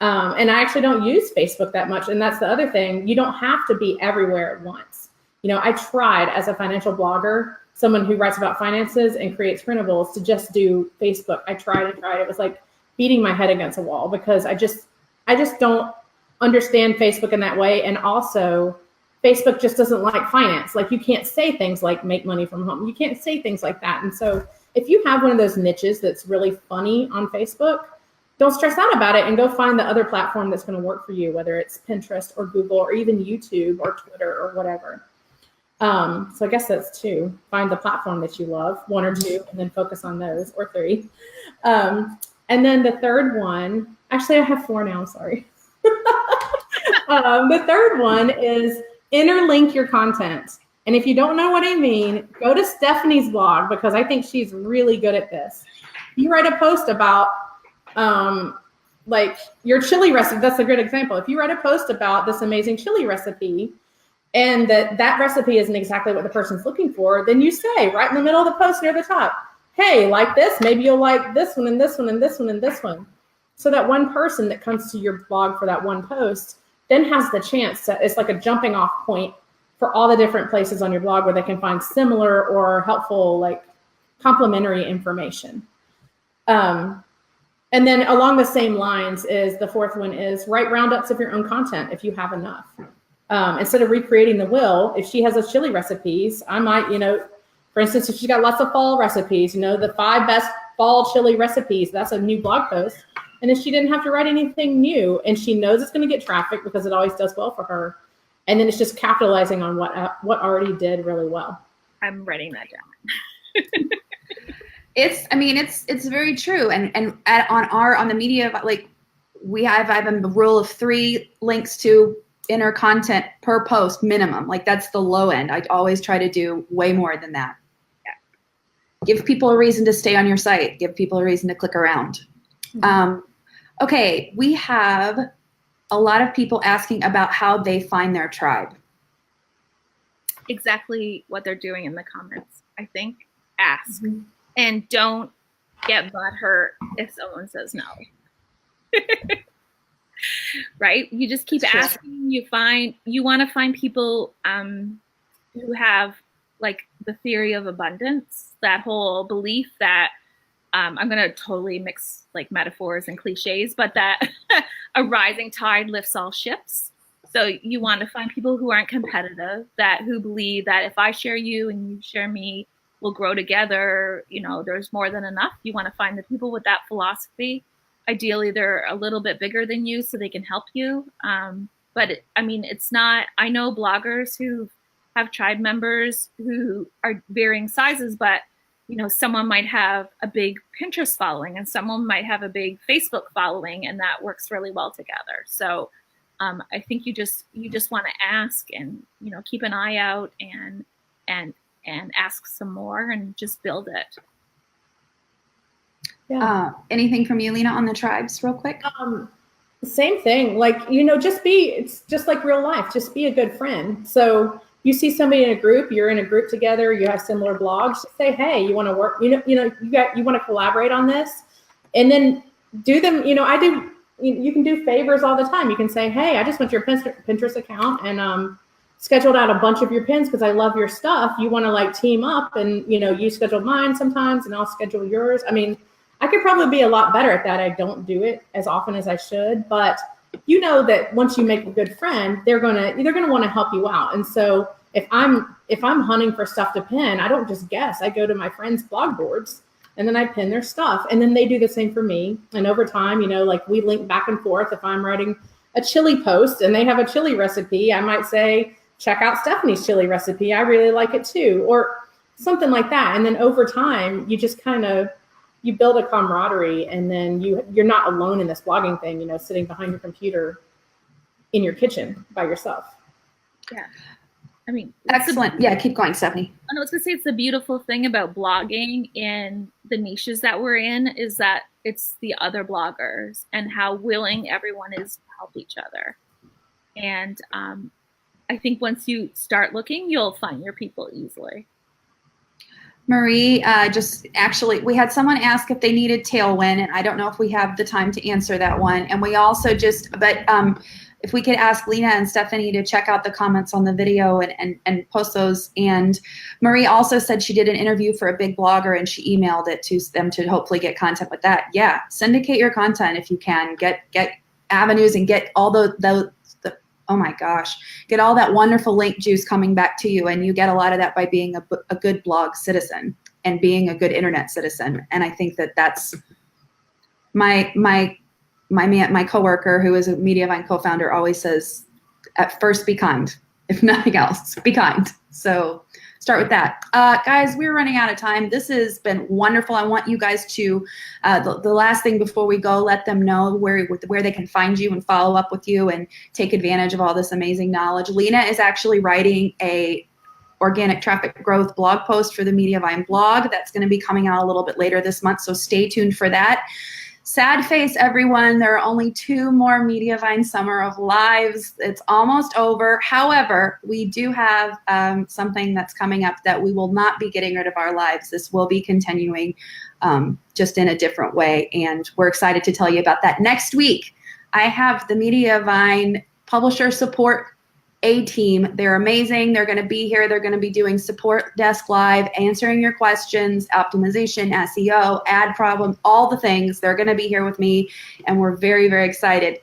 And I actually don't use Facebook that much. And that's the other thing. You don't have to be everywhere at once. You know, I tried as a financial blogger, someone who writes about finances and creates printables, to just do Facebook. I tried and tried. It was like beating my head against a wall because I just don't understand Facebook in that way. And also, Facebook just doesn't like finance. Like, you can't say things like make money from home. You can't say things like that. And so if you have one of those niches that's really funny on Facebook, don't stress out about it and go find the other platform that's going to work for you, whether it's Pinterest or Google or even YouTube or Twitter or whatever. So I guess that's 2. Find the platform that you love, 1 or 2, and then focus on those, or 3. And then the third one, actually I have 4 now, sorry. The third one is interlink your content. And if you don't know what I mean, go to Stephanie's blog because I think she's really good at this. You write a post about like your chili recipe. That's a good example. If you write a post about this amazing chili recipe and that recipe isn't exactly what the person's looking for, then you say right in the middle of the post near the top, hey, like this, maybe you'll like this one and this one and this one and this one. So that one person that comes to your blog for that one post then has the chance to, it's like a jumping off point for all the different places on your blog where they can find similar or helpful, like complementary information. And then along the same lines is the fourth one is write roundups of your own content if you have enough. Instead of recreating the wheel, if she has those chili recipes, I might, you know, for instance, if she's got lots of fall recipes, you know, the 5 best fall chili recipes, that's a new blog post. And if she didn't have to write anything new and she knows it's going to get traffic because it always does well for her. And then it's just capitalizing on what already did really well. I'm writing that down. It's very true. And on the media, like I have a rule of 3 links to inner content per post minimum. Like that's the low end. I always try to do way more than that. Yeah. Give people a reason to stay on your site. Give people a reason to click around. Mm-hmm. Okay, we have a lot of people asking about how they find their tribe. Exactly what they're doing in the comments, I think. Ask. Mm-hmm. And don't get butthurt if someone says no. Right? You just keep asking. You want to find people who have like the theory of abundance, that whole belief that I'm going to totally mix like metaphors and cliches, but that a rising tide lifts all ships. So you want to find people who aren't competitive, who believe that if I share you and you share me, we'll grow together. You know, there's more than enough. You want to find the people with that philosophy. Ideally, they're a little bit bigger than you so they can help you. It's not, I know bloggers who have tribe members who are varying sizes, but you know, someone might have a big Pinterest following and someone might have a big Facebook following, and that works really well together. So I think you just want to ask and, you know, keep an eye out and ask some more and just build it. Yeah. Anything from you, Lena, on the tribes real quick? Same thing. Like, it's just like real life. Just be a good friend. So you see somebody in a group, you're in a group together, you have similar blogs, just say, hey, you want to work, you want to collaborate on this, and then do them. You can do favors all the time. You can say, hey, I just went to your Pinterest account and scheduled out a bunch of your pins because I love your stuff. You want to like team up and, you schedule mine sometimes and I'll schedule yours. I mean, I could probably be a lot better at that. I don't do it as often as I should, but that once you make a good friend, they're going to want to help you out. And so if I'm hunting for stuff to pin, I don't just guess. I go to my friends' blog boards and then I pin their stuff, and then they do the same for me. And over time, like we link back and forth. If I'm writing a chili post and they have a chili recipe, I might say, check out Stephanie's chili recipe. I really like it too, or something like that. And then over time, you just you build a camaraderie, and then you're not alone in this blogging thing, sitting behind your computer in your kitchen by yourself. Yeah. I mean, excellent. Yeah, keep going, Stephanie. I was going to say, it's the beautiful thing about blogging in the niches that we're in is that it's the other bloggers and how willing everyone is to help each other. And I think once you start looking, you'll find your people easily. Marie, we had someone ask if they needed Tailwind, and I don't know if we have the time to answer that one. And we also if we could ask Lena and Stephanie to check out the comments on the video and post those. And Marie also said she did an interview for a big blogger and she emailed it to them to hopefully get content with that. Yeah, syndicate your content if you can. Get avenues and get all oh my gosh, get all that wonderful link juice coming back to you. And you get a lot of that by being a good blog citizen and being a good internet citizen. And I think that's my coworker, who is a Mediavine co-founder, always says, at first, be kind. If nothing else, be kind. So start with that. Guys, we're running out of time. This has been wonderful. I want you guys to, the last thing before we go, let them know where they can find you and follow up with you and take advantage of all this amazing knowledge. Lena is actually writing a organic traffic growth blog post for the Mediavine blog. That's going to be coming out a little bit later this month, so stay tuned for that. Sad face, everyone. There are only 2 more Mediavine Summer of Lives. It's almost over. However, we do have something that's coming up that we will not be getting rid of our lives. This will be continuing just in a different way. And we're excited to tell you about that. Next week, I have the Mediavine Publisher Support A-team. They're amazing. They're going to be here. They're going to be doing support desk live, answering your questions, optimization, SEO, ad problem, all the things. They're going to be here with me, and we're very, very excited.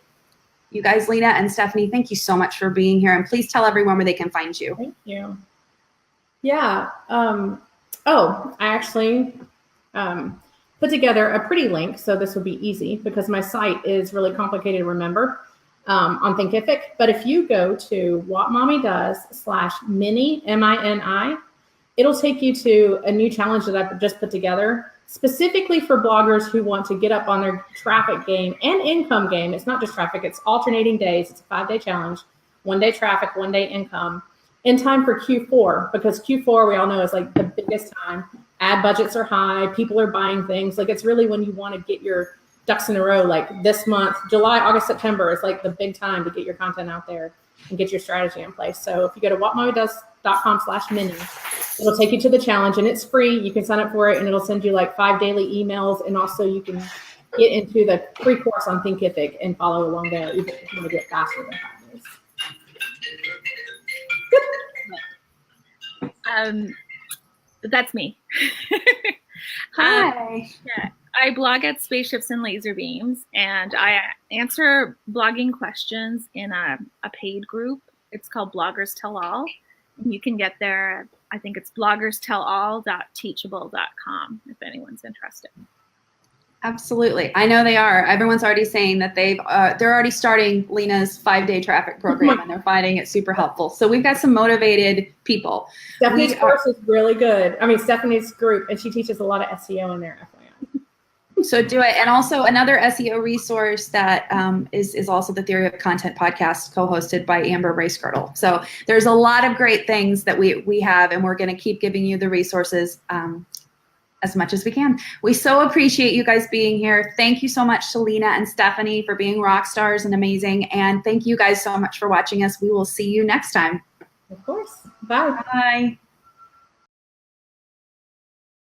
You guys, Lena and Stephanie, thank you so much for being here, and please tell everyone where they can find you. Thank you. Yeah. I actually put together a pretty link, so this will be easy because my site is really complicated to remember. On Thinkific, but if you go to whatmommydoes/mini, MINI, it'll take you to a new challenge that I've just put together specifically for bloggers who want to get up on their traffic game and income game. It's not just traffic, it's alternating days. It's a 5-day challenge, 1 day traffic, 1 day income, in time for Q4, because Q4, we all know, is like the biggest time. Ad budgets are high, people are buying things. Like, it's really when you want to get your ducks in a row. Like this month, July, August, September is like the big time to get your content out there and get your strategy in place. So if you go to whatmommydoes.com/mini, it'll take you to the challenge, and it's free. You can sign up for it, and it'll send you like 5 daily emails. And also you can get into the free course on Thinkific and follow along there, even if you want to get faster than 5 days. That's me. Hi. Yeah. I blog at Spaceships and Laser Beams, and I answer blogging questions in a paid group. It's called Bloggers Tell All. And you can get there. I think it's bloggerstellall.teachable.com if anyone's interested. Absolutely. I know they are. Everyone's already saying that they're already starting Lena's 5-day traffic program, and they're finding it super helpful. So we've got some motivated people. Stephanie course is really good. I mean, Stephanie's group, and she teaches a lot of SEO in there. So do it. And also another SEO resource that is also the Theory of Content podcast, co-hosted by Amber Bracegirdle. So there's a lot of great things that we have, and we're going to keep giving you the resources as much as we can. We so appreciate you guys being here. Thank you so much to Lena and Stephanie for being rock stars and amazing. And thank you guys so much for watching us. We will see you next time. Of course. Bye. Bye.